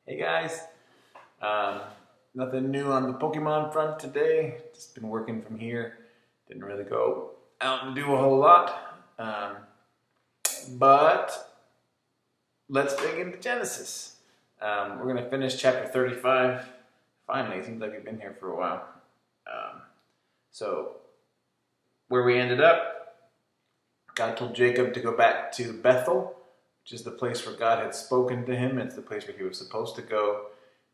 Hey guys, um, nothing new on the Pokemon front today. Just been working from here. Didn't really go out and do a whole lot. But let's dig into Genesis. We're going to finish chapter 35. Finally, it seems like we've been here for a while. So, where we ended up, God told Jacob to go back to Bethel, which is the place where God had spoken to him. It's the place where he was supposed to go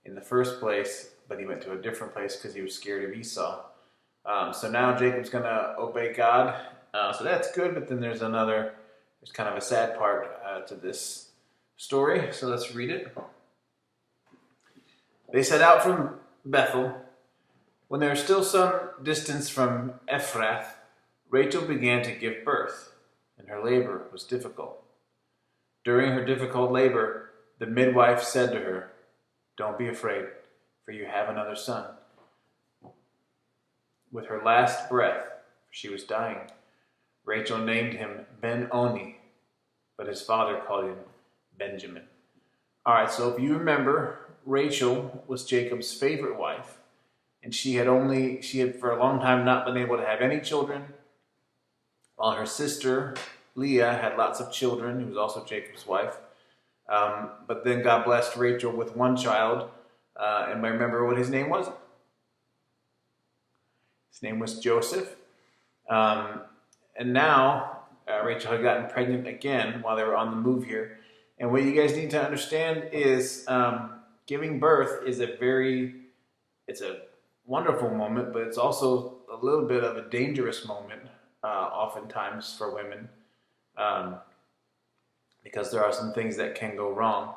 in the first place, but he went to a different place because he was scared of Esau. So now Jacob's going to obey God. So that's good, but then there's kind of a sad part to this story. So let's read it. They set out from Bethel. When they were still some distance from Ephrath, Rachel began to give birth, and her labor was difficult. During her difficult labor, the midwife said to her, "Don't be afraid, for you have another son." With her last breath, for she was dying, Rachel named him Ben-Oni, but his father called him Benjamin. All right, so if you remember, Rachel was Jacob's favorite wife, and she had for a long time not been able to have any children, while her sister Leah had lots of children, who was also Jacob's wife. But then God blessed Rachel with one child, and I remember what his name was. His name was Joseph. And now Rachel had gotten pregnant again while they were on the move here. And what you guys need to understand is giving birth is it's a wonderful moment, but it's also a little bit of a dangerous moment oftentimes for women. Because there are some things that can go wrong.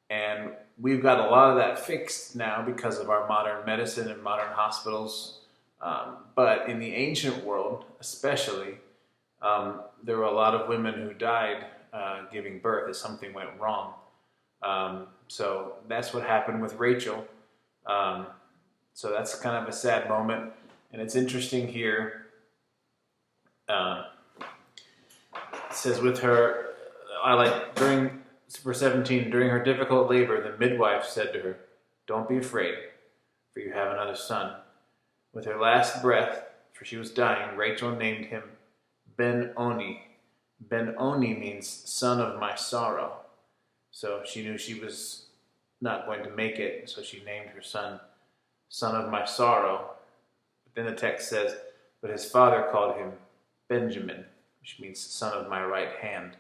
And we've got a lot of that fixed now because of our modern medicine and modern hospitals. But in the ancient world, especially, there were a lot of women who died giving birth as something went wrong. So that's what happened with Rachel. So that's kind of a sad moment. And it's interesting here. It says with her, during verse 17, during her difficult labor, the midwife said to her, "Don't be afraid, for you have another son." With her last breath, for she was dying, Rachel named him Ben-Oni. Ben-Oni means son of my sorrow. So she knew she was not going to make it, so she named her son of my sorrow. But then the text says, but his father called him Benjamin, which means son of my right hand.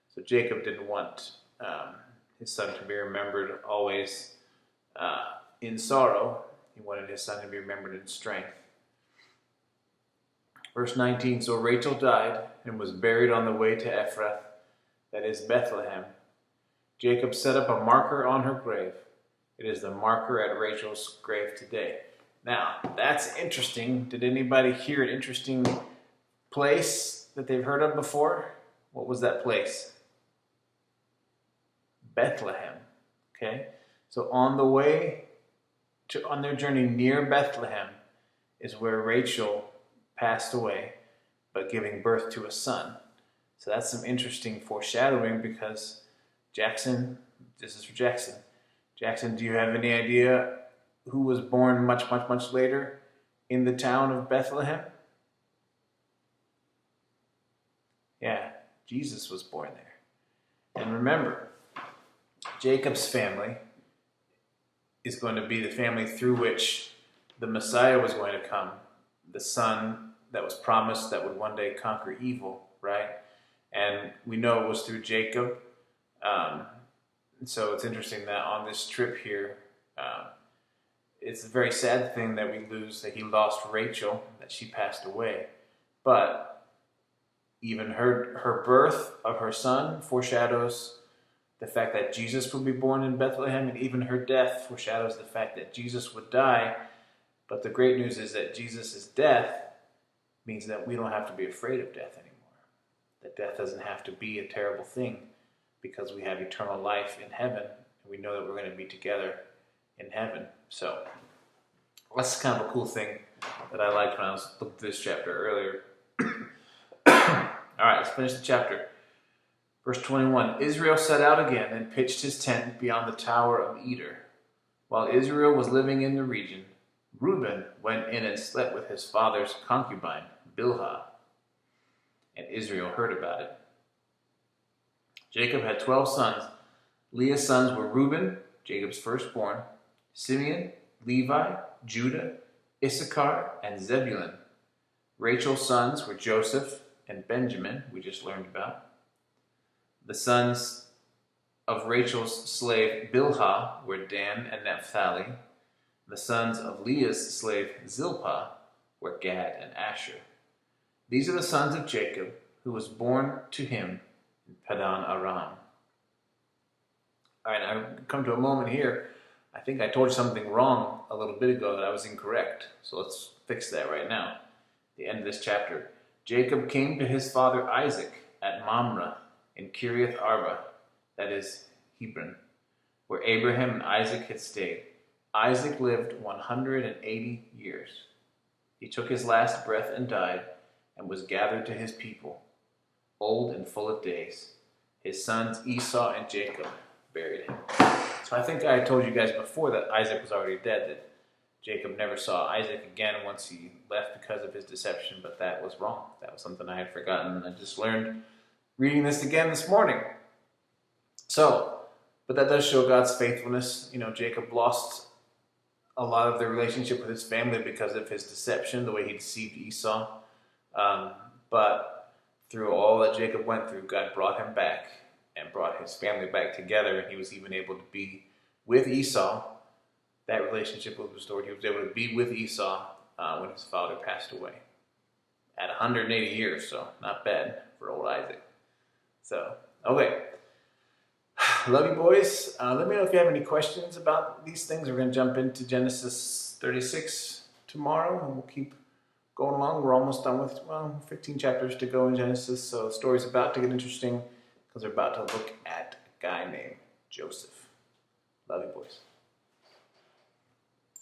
So Jacob didn't want his son to be remembered always in sorrow. He wanted his son to be remembered in strength. Verse 19, so Rachel died and was buried on the way to Ephrath, that is Bethlehem. Jacob set up a marker on her grave. It is the marker at Rachel's grave today. Now, that's interesting. Did anybody hear an interesting place that they've heard of before? What was that place? Bethlehem. Okay, so on their journey near Bethlehem is where Rachel passed away, but giving birth to a son. So that's some interesting foreshadowing because Jackson, this is for Jackson. Jackson, do you have any idea who was born much, much, much later in the town of Bethlehem? Yeah, Jesus was born there. And remember, Jacob's family is going to be the family through which the Messiah was going to come, the son that was promised that would one day conquer evil, right? And we know it was through Jacob. So it's interesting that on this trip here, it's a very sad thing that he lost Rachel, that she passed away. But even her birth of her son foreshadows the fact that Jesus would be born in Bethlehem, and even her death foreshadows the fact that Jesus would die. But the great news is that Jesus' death means that we don't have to be afraid of death anymore. That death doesn't have to be a terrible thing because we have eternal life in heaven, and we know that we're going to be together in heaven. So that's kind of a cool thing that I liked when I was looking through this chapter earlier. All right, let's finish the chapter. Verse 21, Israel set out again and pitched his tent beyond the Tower of Eder. While Israel was living in the region, Reuben went in and slept with his father's concubine, Bilhah, and Israel heard about it. Jacob had 12 sons. Leah's sons were Reuben, Jacob's firstborn, Simeon, Levi, Judah, Issachar, and Zebulun. Rachel's sons were Joseph and Benjamin, we just learned about. The sons of Rachel's slave Bilhah were Dan and Naphtali. The sons of Leah's slave Zilpah were Gad and Asher. These are the sons of Jacob, who was born to him in Padan Aram. All right, I've come to a moment here. I think I told you something wrong a little bit ago, that I was incorrect. So let's fix that right now. The end of this chapter. Jacob came to his father Isaac at Mamre in Kiriath Arba, that is Hebron, where Abraham and Isaac had stayed. Isaac lived 180 years. He took his last breath and died, and was gathered to his people, old and full of days. His sons Esau and Jacob buried him. So I think I told you guys before that Isaac was already dead, that Jacob never saw Isaac again once he left because of his deception, but that was wrong. That was something I had forgotten. I just learned reading this again this morning. So, but that does show God's faithfulness. You know, Jacob lost a lot of the relationship with his family because of his deception, the way he deceived Esau. But through all that Jacob went through, God brought him back and brought his family back together, and he was even able to be with Esau. That relationship was restored. He was able to be with Esau when his father passed away at 180 years, so not bad for old Isaac. So, okay. Love you, boys. Let me know if you have any questions about these things. We're going to jump into Genesis 36 tomorrow, and we'll keep going along. We're almost done with 15 chapters to go in Genesis, so the story's about to get interesting because we're about to look at a guy named Joseph. Love you, boys.